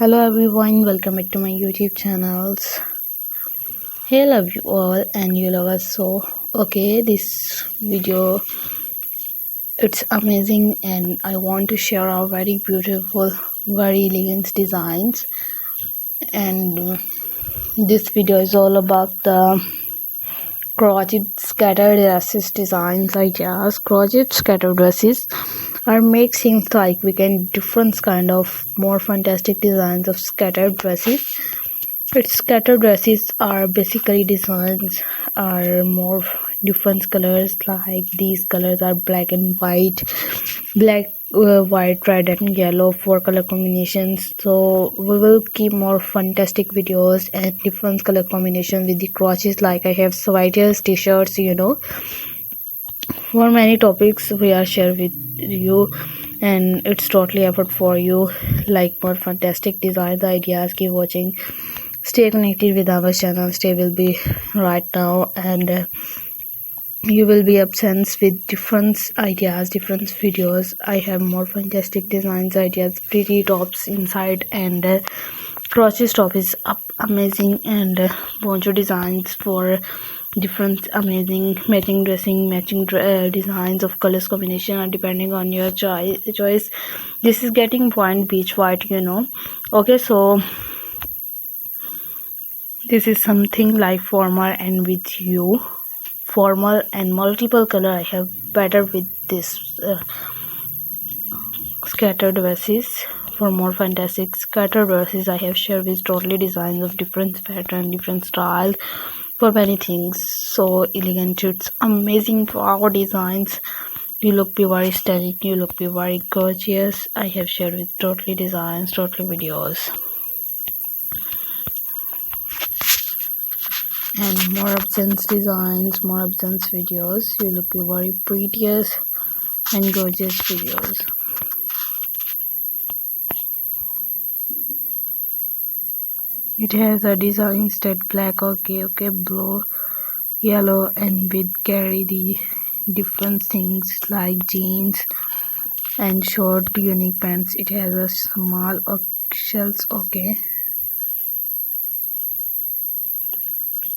Hello everyone, welcome back to my YouTube channels. Hey, love you all and you love us so. Okay, this video, it's amazing and I want to share our very beautiful, very elegant designs. And this video is all about the crochet scattered dresses designs ideas. Crochet scattered dresses are make seems like we can different kind of more fantastic designs of scattered dresses. Its scattered dresses are basically designs are more different colors, like these colors are black and white, white, red and yellow, 4 color combinations. So we will keep more fantastic videos and different color combinations with the crotches, like I have sweaters, t-shirts, for many topics we are share with you, and it's totally effort for you, like more fantastic designs ideas. Keep watching, stay connected with our channel. Stay will be right now, and you will be absent with different ideas, different videos. I have more fantastic designs ideas, pretty tops inside, and crochet top is up amazing, and poncho designs for different amazing matching dressing, matching designs of colors combination are depending on your choice. This is getting point beach white, okay. So this is something like formal and with you, formal and multiple color. I have better with this scattered dresses. For more fantastic scattered dresses, I have shared with totally designs of different pattern, different styles, for many things. So elegant, it's amazing for our designs. You look be very stunning, you look be very gorgeous. I have shared with totally designs, totally videos, and more absence designs, more absence videos. You look be very prettiest and gorgeous videos. It has a design that black, okay, blue, yellow, and with carry the different things like jeans and short unique pants. It has a small shells, okay.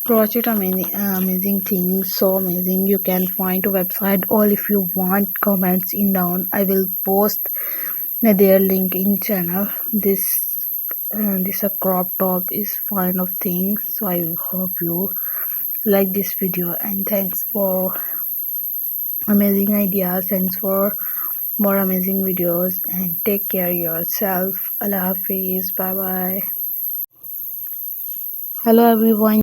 Crochet amazing things, so amazing. You can find a website, all if you want. Comments in down, I will post their link in channel. This a crop top is fine of things. So I hope you like this video, and thanks for amazing ideas. Thanks for more amazing videos, and take care yourself. Allah Hafiz, bye bye. Hello everyone.